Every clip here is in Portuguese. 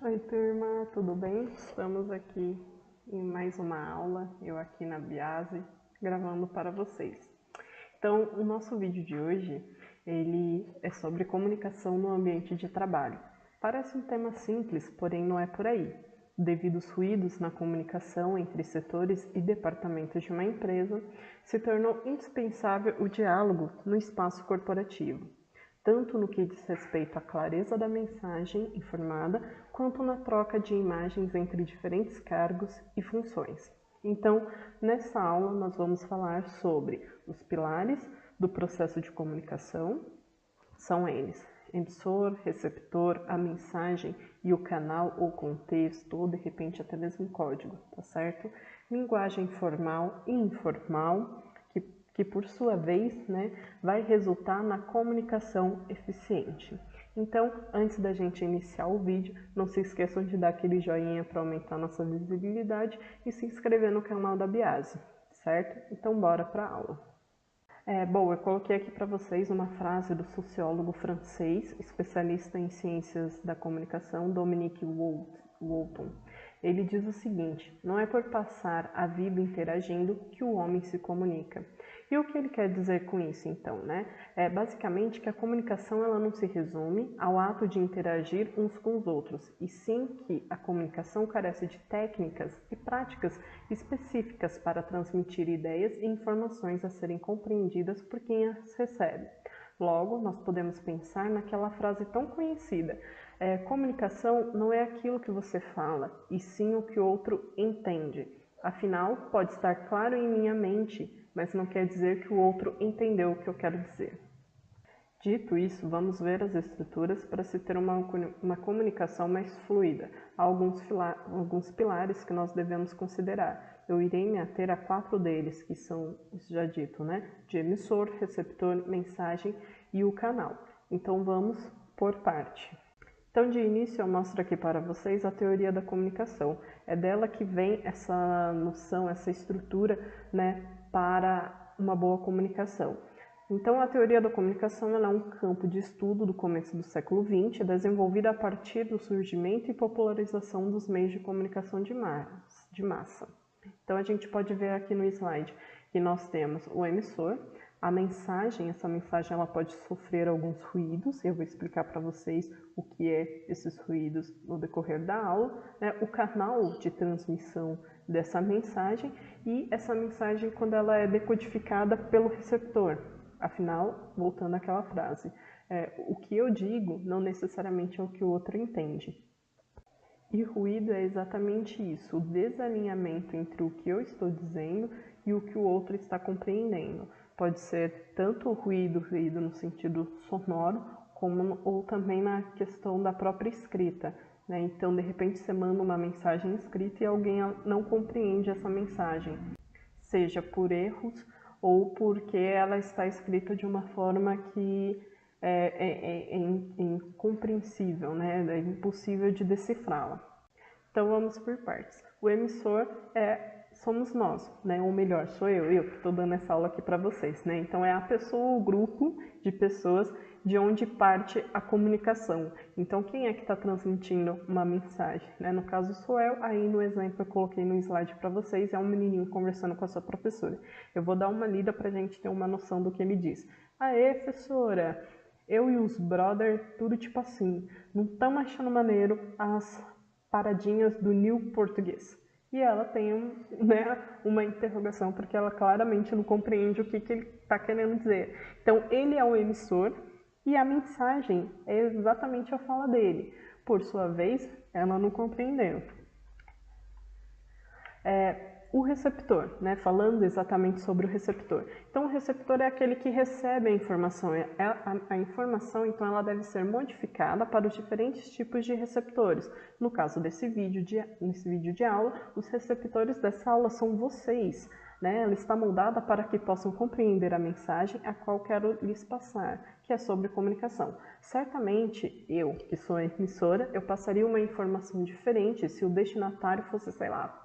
Oi, turma, tudo bem? Estamos aqui em mais uma aula, eu aqui na Biase, gravando para vocês. Então, o nosso vídeo de hoje, ele é sobre comunicação no ambiente de trabalho. Parece um tema simples, porém não é por aí. Devido aos ruídos na comunicação entre setores e departamentos de uma empresa, se tornou indispensável o diálogo no espaço corporativo, tanto no que diz respeito à clareza da mensagem informada, quanto na troca de imagens entre diferentes cargos e funções. Então, nessa aula nós vamos falar sobre os pilares do processo de comunicação, são eles: emissor, receptor, a mensagem e o canal ou contexto, ou de repente até mesmo código, tá certo? Linguagem formal e informal, que por sua vez, vai resultar na comunicação eficiente. Então, antes da gente iniciar o vídeo, não se esqueçam de dar aquele joinha para aumentar nossa visibilidade e se inscrever no canal da Biase, certo? Então, bora para a aula. Bom, eu coloquei aqui para vocês uma frase do sociólogo francês, especialista em ciências da comunicação, Dominique Walton. Ele diz o seguinte: não é por passar a vida interagindo que o homem se comunica. E o que ele quer dizer com isso, então, É basicamente que a comunicação ela não se resume ao ato de interagir uns com os outros, e sim que a comunicação carece de técnicas e práticas específicas para transmitir ideias e informações a serem compreendidas por quem as recebe. Logo, nós podemos pensar naquela frase tão conhecida: comunicação não é aquilo que você fala, e sim o que o outro entende. Afinal, pode estar claro em minha mente, mas não quer dizer que o outro entendeu o que eu quero dizer. Dito isso, vamos ver as estruturas para se ter uma comunicação mais fluida. Há alguns pilares que nós devemos considerar. Eu irei me ater a 4 deles, que são, já dito, de emissor, receptor, mensagem e o canal. Então vamos por parte. Então, de início, eu mostro aqui para vocês a teoria da comunicação. É dela que vem essa noção, essa estrutura, para uma boa comunicação. Então, a teoria da comunicação é um campo de estudo do começo do século XX, desenvolvida a partir do surgimento e popularização dos meios de comunicação de massa. Então, a gente pode ver aqui no slide que nós temos o emissor, a mensagem. Essa mensagem ela pode sofrer alguns ruídos, eu vou explicar para vocês o que é esses ruídos no decorrer da aula, o canal de transmissão dessa mensagem e essa mensagem quando ela é decodificada pelo receptor. Afinal, voltando àquela frase, o que eu digo não necessariamente é o que o outro entende. E ruído é exatamente isso, o desalinhamento entre o que eu estou dizendo e o que o outro está compreendendo. Pode ser tanto o ruído no sentido sonoro, ou também na questão da própria escrita. Então, de repente, você manda uma mensagem escrita e alguém não compreende essa mensagem, seja por erros ou porque ela está escrita de uma forma que é incompreensível, é impossível de decifrá-la. Então vamos por partes. O emissor somos nós, ou melhor, sou eu que estou dando essa aula aqui para vocês. Então é a pessoa, o grupo de pessoas de onde parte a comunicação. Então quem é que está transmitindo uma mensagem? No caso sou eu, aí no exemplo eu coloquei no slide para vocês, é um menininho conversando com a sua professora. Eu vou dar uma lida para a gente ter uma noção do que ele diz. Aê, professora, eu e os brother, tudo tipo assim, não estamos achando maneiro as paradinhas do new português. E ela tem uma interrogação, porque ela claramente não compreende o que ele está querendo dizer. Então, ele é o emissor e a mensagem é exatamente a fala dele. Por sua vez, ela não compreendeu. O receptor, falando exatamente sobre o receptor. Então, o receptor é aquele que recebe a informação. A informação, então, ela deve ser modificada para os diferentes tipos de receptores. No caso nesse vídeo de aula, os receptores dessa aula são vocês. Ela está moldada para que possam compreender a mensagem a qual quero lhes passar, que é sobre comunicação. Certamente, eu, que sou a emissora, eu passaria uma informação diferente se o destinatário fosse, sei lá,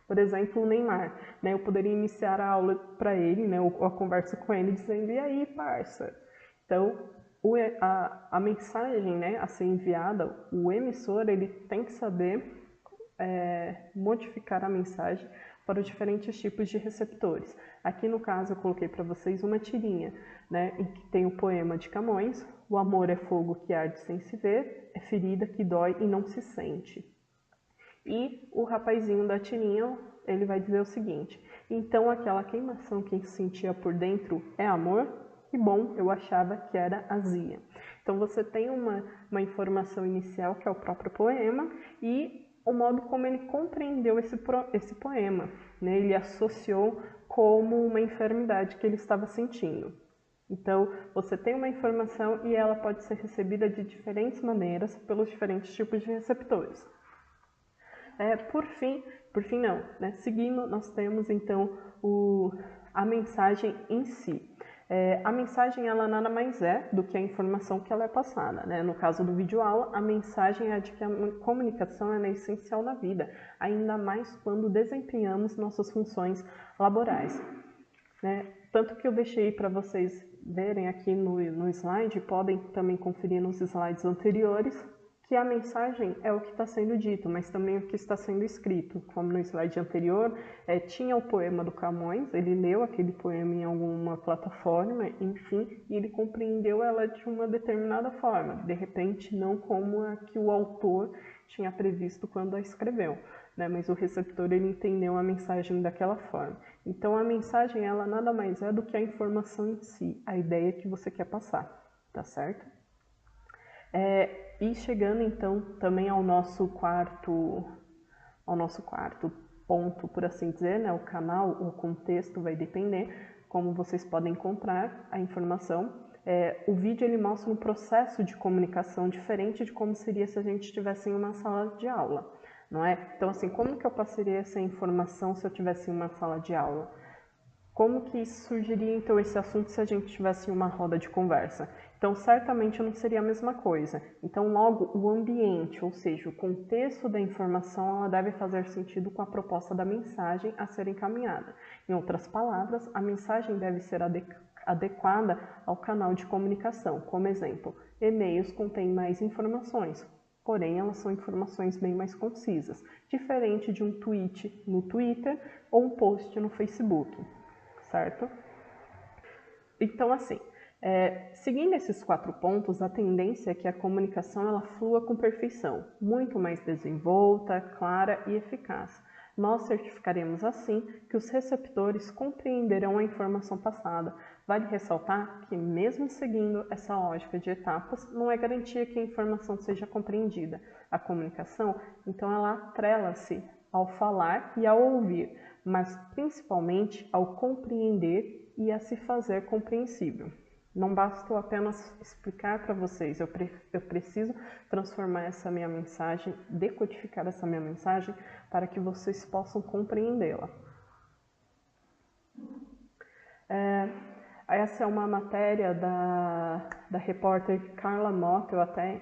por exemplo, o Neymar, eu poderia iniciar a aula para ele, ou a conversa com ele, dizendo: e aí, parça? Então, a mensagem, né, a ser enviada, o emissor ele tem que saber modificar a mensagem para os diferentes tipos de receptores. Aqui no caso eu coloquei para vocês uma tirinha, né, em que tem o poema de Camões: o amor é fogo que arde sem se ver, é ferida que dói e não se sente. E o rapazinho da tirinha, ele vai dizer o seguinte: então aquela queimação que se sentia por dentro é amor? Que bom, eu achava que era azia. Então você tem uma informação inicial, que é o próprio poema, e o modo como ele compreendeu esse poema, né? Ele associou como uma enfermidade que ele estava sentindo. Então, você tem uma informação e ela pode ser recebida de diferentes maneiras pelos diferentes tipos de receptores. Por fim não, né? Seguindo, nós temos então a mensagem em si. A mensagem ela nada mais é do que a informação que ela é passada, né? No caso do videoaula, a mensagem é de que a comunicação é essencial na vida, ainda mais quando desempenhamos nossas funções laborais, né? Tanto que eu deixei para vocês verem aqui no slide, podem também conferir nos slides anteriores, que a mensagem é o que está sendo dito, mas também o que está sendo escrito. Como no slide anterior, tinha o poema do Camões, ele leu aquele poema em alguma plataforma, enfim, e ele compreendeu ela de uma determinada forma, de repente não como a que o autor tinha previsto quando a escreveu, né? Mas o receptor ele entendeu a mensagem daquela forma. Então a mensagem ela nada mais é do que a informação em si, a ideia que você quer passar, tá certo? E chegando então também ao nosso quarto ponto, por assim dizer, né? O canal, o contexto vai depender, como vocês podem encontrar a informação. O vídeo ele mostra um processo de comunicação diferente de como seria se a gente estivesse em uma sala de aula, não é? Então assim, como que eu passaria essa informação se eu estivesse em uma sala de aula? Como que surgiria então esse assunto se a gente tivesse uma roda de conversa? Então, certamente não seria a mesma coisa. Então, logo, o ambiente, ou seja, o contexto da informação, ela deve fazer sentido com a proposta da mensagem a ser encaminhada. Em outras palavras, a mensagem deve ser adequada ao canal de comunicação. Como exemplo, e-mails contêm mais informações, porém elas são informações bem mais concisas, diferente de um tweet no Twitter ou um post no Facebook. Certo? Então, assim, seguindo esses 4 pontos, a tendência é que a comunicação ela flua com perfeição, muito mais desenvolta, clara e eficaz. Nós certificaremos assim que os receptores compreenderão a informação passada. Vale ressaltar que, mesmo seguindo essa lógica de etapas, não é garantia que a informação seja compreendida. A comunicação, então, ela atrela-se ao falar e ao ouvir, mas principalmente ao compreender e a se fazer compreensível. Não basta eu apenas explicar para vocês, eu preciso transformar essa minha mensagem, decodificar essa minha mensagem para que vocês possam compreendê-la. Essa é uma matéria da repórter Carla Mott, eu até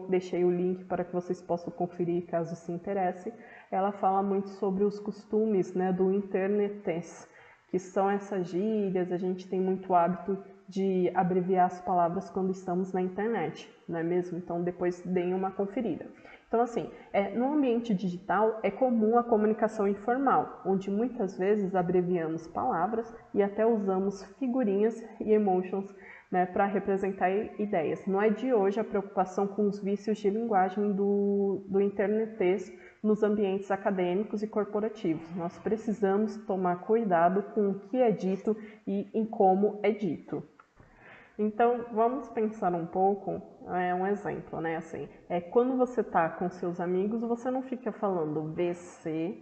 deixei o link para que vocês possam conferir caso se interesse. Ela fala muito sobre os costumes, né, do internetês, que são essas gírias. A gente tem muito hábito de abreviar as palavras quando estamos na internet, não é mesmo? Então depois deem uma conferida. Então assim, no ambiente digital é comum a comunicação informal, onde muitas vezes abreviamos palavras e até usamos figurinhas e emotions, né, para representar ideias. Não é de hoje a preocupação com os vícios de linguagem do internetês nos ambientes acadêmicos e corporativos. Nós precisamos tomar cuidado com o que é dito e em como é dito. Então, vamos pensar um pouco, um exemplo, né? Assim, quando você está com seus amigos, você não fica falando VC,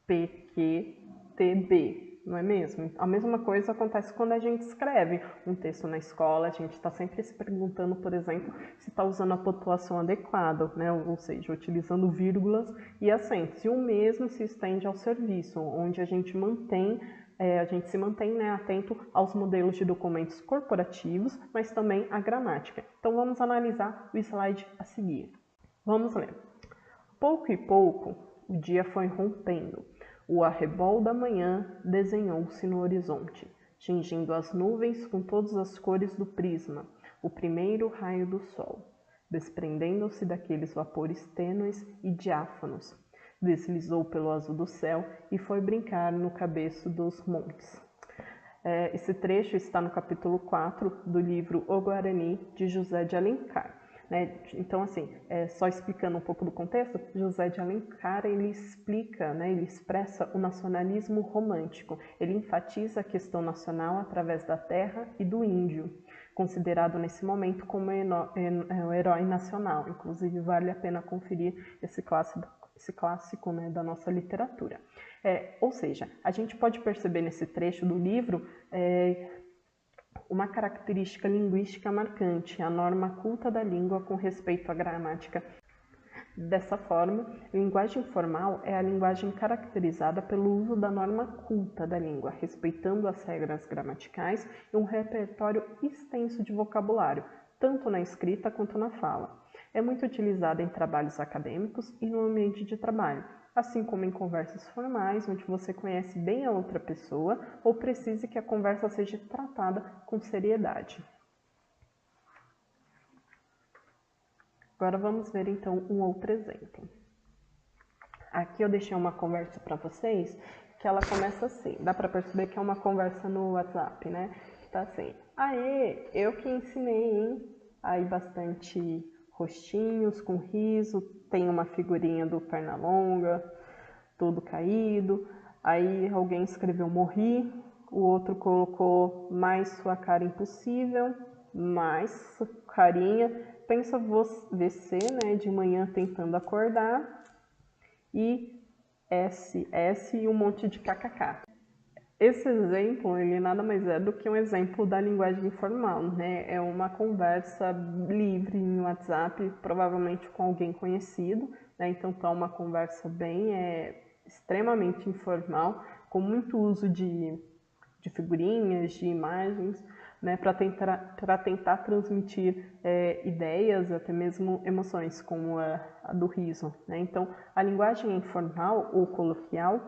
PQ, TB, não é mesmo? A mesma coisa acontece quando a gente escreve um texto na escola, a gente está sempre se perguntando, por exemplo, se está usando a pontuação adequada, né? Ou seja, utilizando vírgulas e acentos. E o mesmo se estende ao serviço, onde a gente se mantém, né, atento aos modelos de documentos corporativos, mas também à gramática. Então vamos analisar o slide a seguir. Vamos ler. Pouco e pouco, o dia foi rompendo. O arrebol da manhã desenhou-se no horizonte, tingindo as nuvens com todas as cores do prisma. o primeiro raio do sol, desprendendo-se daqueles vapores tênues e diáfanos. Deslizou pelo azul do céu e foi brincar no cabeço dos montes. Esse trecho está no capítulo 4 do livro O Guarani, de José de Alencar. Então, assim, só explicando um pouco do contexto, José de Alencar, ele explica, ele expressa o nacionalismo romântico. Ele enfatiza a questão nacional através da terra e do índio, considerado nesse momento como o herói nacional. Inclusive, vale a pena conferir esse clássico da nossa literatura. Ou seja, a gente pode perceber nesse trecho do livro uma característica linguística marcante, a norma culta da língua com respeito à gramática. Dessa forma, linguagem formal é a linguagem caracterizada pelo uso da norma culta da língua, respeitando as regras gramaticais e um repertório extenso de vocabulário, tanto na escrita quanto na fala. É muito utilizada em trabalhos acadêmicos e no ambiente de trabalho, assim como em conversas formais, onde você conhece bem a outra pessoa ou precise que a conversa seja tratada com seriedade. Agora vamos ver então um outro exemplo. Aqui eu deixei uma conversa para vocês, que ela começa assim, dá para perceber que é uma conversa no WhatsApp, Tá assim, aê, eu que ensinei, hein? Aí bastante rostinhos com riso, tem uma figurinha do Pernalonga, todo caído. Aí alguém escreveu morri, o outro colocou mais sua cara impossível, mais carinha. Pensa você, de manhã tentando acordar e SS e um monte de kkk. Esse exemplo, ele nada mais é do que um exemplo da linguagem informal, É uma conversa livre em WhatsApp, provavelmente com alguém conhecido, Então tá uma conversa bem extremamente informal, com muito uso de figurinhas, de imagens, para tentar transmitir ideias, até mesmo emoções, como a do riso. Então, a linguagem informal ou coloquial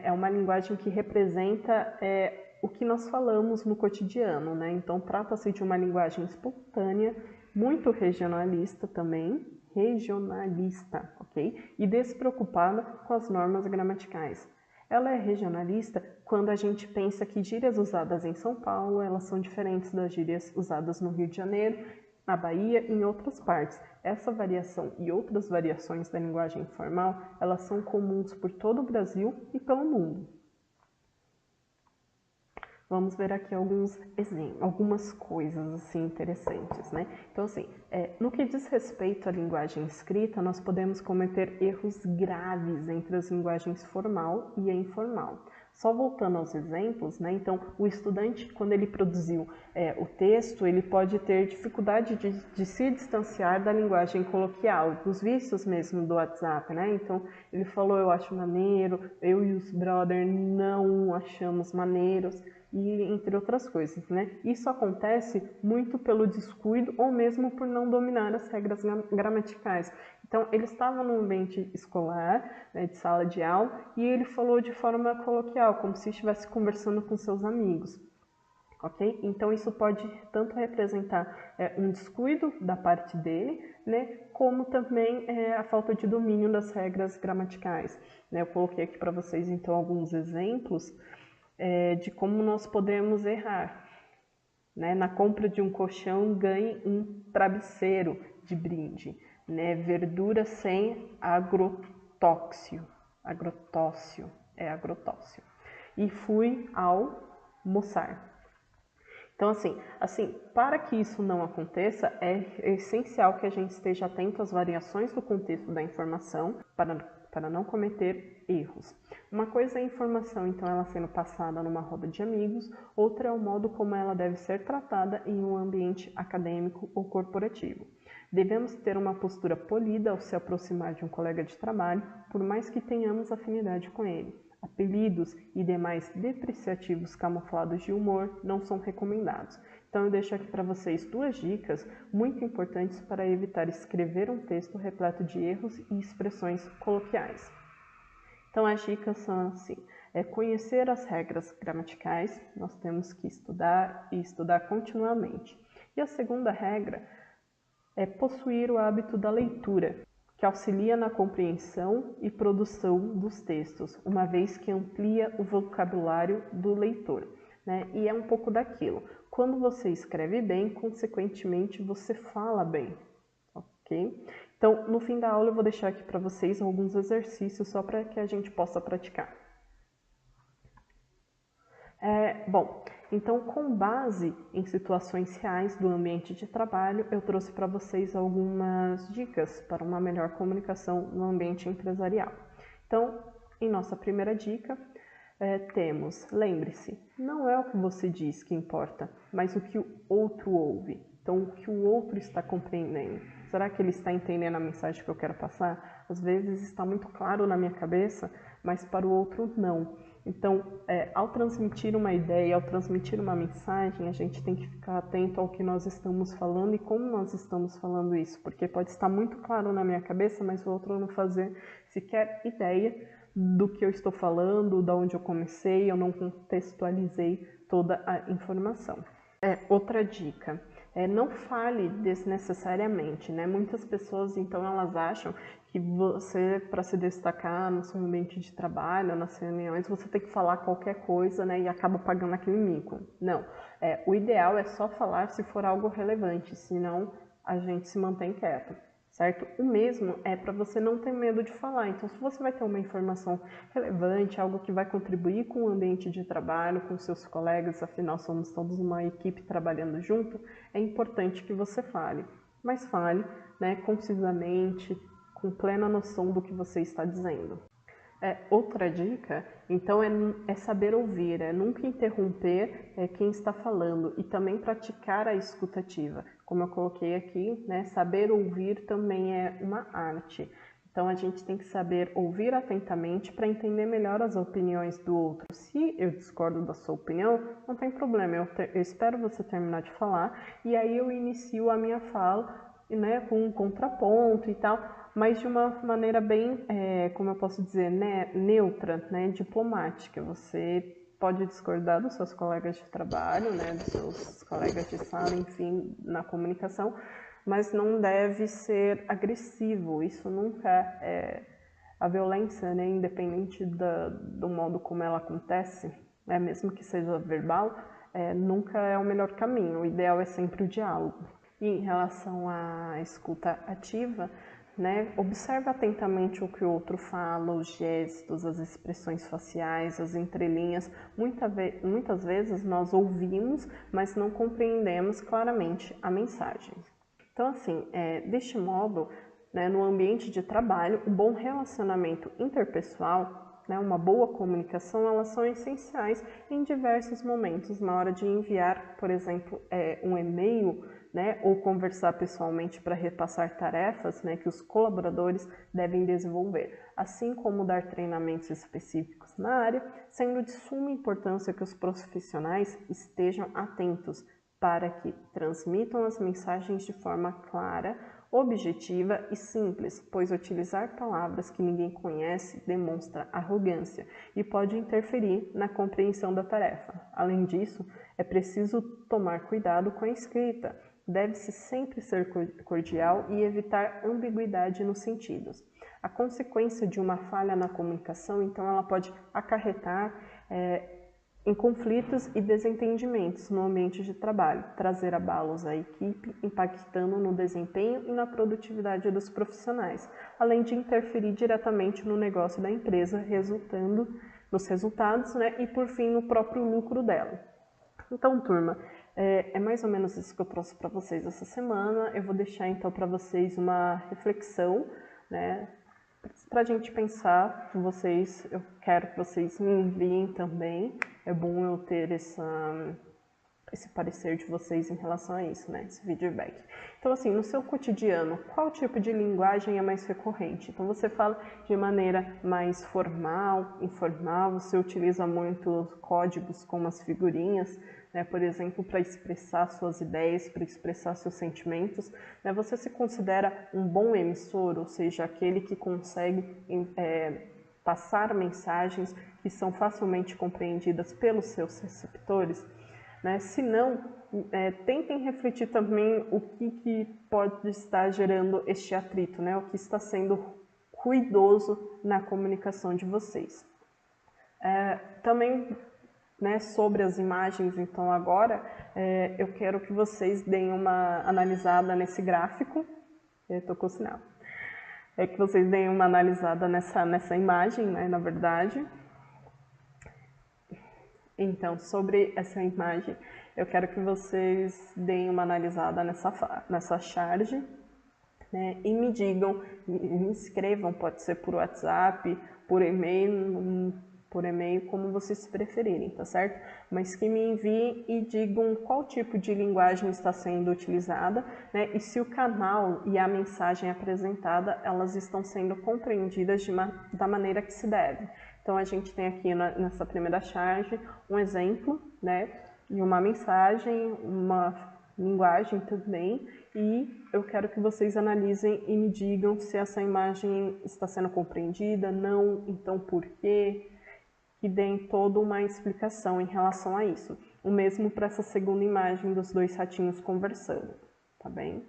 é uma linguagem que representa o que nós falamos no cotidiano. Então, trata-se de uma linguagem espontânea, muito regionalista também, ok? E despreocupada com as normas gramaticais. Ela é regionalista quando a gente pensa que gírias usadas em São Paulo, elas são diferentes das gírias usadas no Rio de Janeiro, na Bahia e em outras partes. Essa variação e outras variações da linguagem informal, elas são comuns por todo o Brasil e pelo mundo. Vamos ver aqui alguns exemplos, algumas coisas assim interessantes, Então, assim, no que diz respeito à linguagem escrita, nós podemos cometer erros graves entre as linguagens formal e informal. Só voltando aos exemplos, Então, o estudante, quando ele produziu o texto, ele pode ter dificuldade de se distanciar da linguagem coloquial, dos vícios mesmo do WhatsApp, Então, ele falou, eu acho maneiro, eu e os brother não achamos maneiros, e entre outras coisas, Isso acontece muito pelo descuido ou mesmo por não dominar as regras gramaticais. Então, ele estava no ambiente escolar, de sala de aula, e ele falou de forma coloquial, como se estivesse conversando com seus amigos. Ok? Então, isso pode tanto representar um descuido da parte dele, como também a falta de domínio das regras gramaticais. Eu coloquei aqui para vocês, então, alguns exemplos de como nós podemos errar. Na compra de um colchão, ganhe um travesseiro de brinde. Verdura sem agrotóxio. Agrotóxio. E fui almoçar. Então, assim, para que isso não aconteça, é essencial que a gente esteja atento às variações do contexto da informação para não cometer erros. Uma coisa é a informação, então, ela sendo passada numa roda de amigos, outra é o modo como ela deve ser tratada em um ambiente acadêmico ou corporativo. Devemos ter uma postura polida ao se aproximar de um colega de trabalho, por mais que tenhamos afinidade com ele. Apelidos e demais depreciativos camuflados de humor não são recomendados. Então eu deixo aqui para vocês 2 dicas muito importantes para evitar escrever um texto repleto de erros e expressões coloquiais. Então as dicas são assim, conhecer as regras gramaticais, nós temos que estudar e estudar continuamente. E a segunda regra é possuir o hábito da leitura, que auxilia na compreensão e produção dos textos, uma vez que amplia o vocabulário do leitor, né? E é um pouco daquilo. Quando você escreve bem, consequentemente você fala bem, ok? Então, no fim da aula eu vou deixar aqui para vocês alguns exercícios só para que a gente possa praticar. Bom, então com base em situações reais do ambiente de trabalho, eu trouxe para vocês algumas dicas para uma melhor comunicação no ambiente empresarial. Então, em nossa primeira dica, temos, lembre-se, não é o que você diz que importa, mas o que o outro ouve. Então, o que o outro está compreendendo. Será que ele está entendendo a mensagem que eu quero passar? Às vezes está muito claro na minha cabeça, mas para o outro não. Então, ao transmitir uma ideia, ao transmitir uma mensagem, a gente tem que ficar atento ao que nós estamos falando e como nós estamos falando isso, porque pode estar muito claro na minha cabeça, mas o outro não fazer sequer ideia do que eu estou falando, de onde eu comecei, eu não contextualizei toda a informação. Outra dica. Não fale desnecessariamente, né? Muitas pessoas, então, elas acham que você, para se destacar no seu ambiente de trabalho, nas reuniões, você tem que falar qualquer coisa, né? E acaba pagando aquele mico. Não. O ideal é só falar se for algo relevante, senão a gente se mantém quieto, certo? O mesmo é para você não ter medo de falar. Então, se você vai ter uma informação relevante, algo que vai contribuir com o ambiente de trabalho, com seus colegas, afinal somos todos uma equipe trabalhando junto, é importante que você fale. Mas fale, né, concisamente, com plena noção do que você está dizendo. Outra dica, então, é saber ouvir, nunca interromper quem está falando e também praticar a escutativa. Como eu coloquei aqui, né, saber ouvir também é uma arte. Então, a gente tem que saber ouvir atentamente para entender melhor as opiniões do outro. Se eu discordo da sua opinião, não tem problema, eu espero você terminar de falar e aí eu inicio a minha fala, né, com um contraponto e tal, mas de uma maneira bem, como eu posso dizer, né, neutra, né, diplomática. Você pode discordar dos seus colegas de trabalho, né, dos seus colegas de sala, enfim, na comunicação, mas não deve ser agressivo. Isso nunca é a violência, né, independente do modo como ela acontece, né, mesmo que seja verbal, nunca é o melhor caminho. O ideal é sempre o diálogo. E em relação à escuta ativa, né, observa atentamente o que o outro fala, os gestos, as expressões faciais, as entrelinhas. Muitas vezes nós ouvimos, mas não compreendemos claramente a mensagem. Então, assim, deste modo, né, no ambiente de trabalho, um bom relacionamento interpessoal, né, uma boa comunicação, elas são essenciais em diversos momentos. Na hora de enviar, por exemplo, um e-mail, né, ou conversar pessoalmente para repassar tarefas, né, que os colaboradores devem desenvolver, assim como dar treinamentos específicos na área, sendo de suma importância que os profissionais estejam atentos para que transmitam as mensagens de forma clara, objetiva e simples, pois utilizar palavras que ninguém conhece demonstra arrogância e pode interferir na compreensão da tarefa. Além disso, é preciso tomar cuidado com a escrita. Deve-se sempre ser cordial e evitar ambiguidade nos sentidos. A consequência de uma falha na comunicação, então, ela pode acarretar em conflitos e desentendimentos no ambiente de trabalho, trazer abalos à equipe, impactando no desempenho e na produtividade dos profissionais, além de interferir diretamente no negócio da empresa, resultando nos resultados, né, e, por fim, no próprio lucro dela. Então, turma, é mais ou menos isso que eu trouxe para vocês essa semana. Eu vou deixar, então, para vocês uma reflexão, né, para a gente pensar. Eu quero que vocês me enviem também. É bom eu ter esse parecer de vocês em relação a isso, né? Esse feedback. Então, assim, no seu cotidiano, qual tipo de linguagem é mais recorrente? Então, você fala de maneira mais formal, informal, você utiliza muito códigos como as figurinhas, né? Por exemplo, para expressar suas ideias, para expressar seus sentimentos, né? Você se considera um bom emissor, ou seja, aquele que consegue passar mensagens que são facilmente compreendidas pelos seus receptores? né? Se não, tentem refletir também o que pode estar gerando este atrito, né? O que está sendo ruidoso na comunicação de vocês. Também, né, sobre as imagens, então agora eu quero que vocês deem uma analisada nesse gráfico. Estou com o sinal. Que vocês deem uma analisada nessa imagem, né, na verdade. Então, sobre essa imagem, eu quero que vocês deem uma analisada nessa charge, né, e me digam, me escrevam, pode ser por WhatsApp, por e-mail, como vocês preferirem, tá certo? Mas que me enviem e digam qual tipo de linguagem está sendo utilizada, né? E se o canal e a mensagem apresentada, elas estão sendo compreendidas da maneira que se deve. Então, a gente tem aqui nessa primeira charge um exemplo, né? E uma mensagem, uma linguagem também, e eu quero que vocês analisem e me digam se essa imagem está sendo compreendida, não, então por quê? Que deem toda uma explicação em relação a isso. O mesmo para essa segunda imagem dos dois ratinhos conversando, tá bem?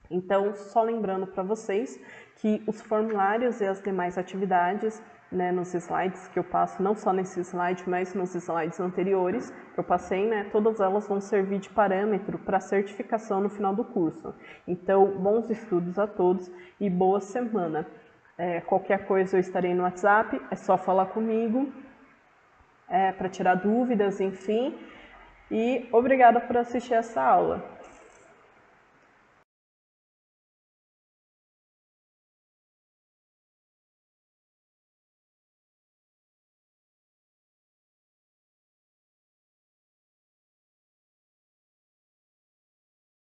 Então, só lembrando para vocês que os formulários e as demais atividades, né, nos slides que eu passo, não só nesse slide, mas nos slides anteriores que eu passei, né, todas elas vão servir de parâmetro para certificação no final do curso. Então, bons estudos a todos e boa semana. Qualquer coisa eu estarei no WhatsApp, é só falar comigo para tirar dúvidas, enfim. E obrigada por assistir essa aula.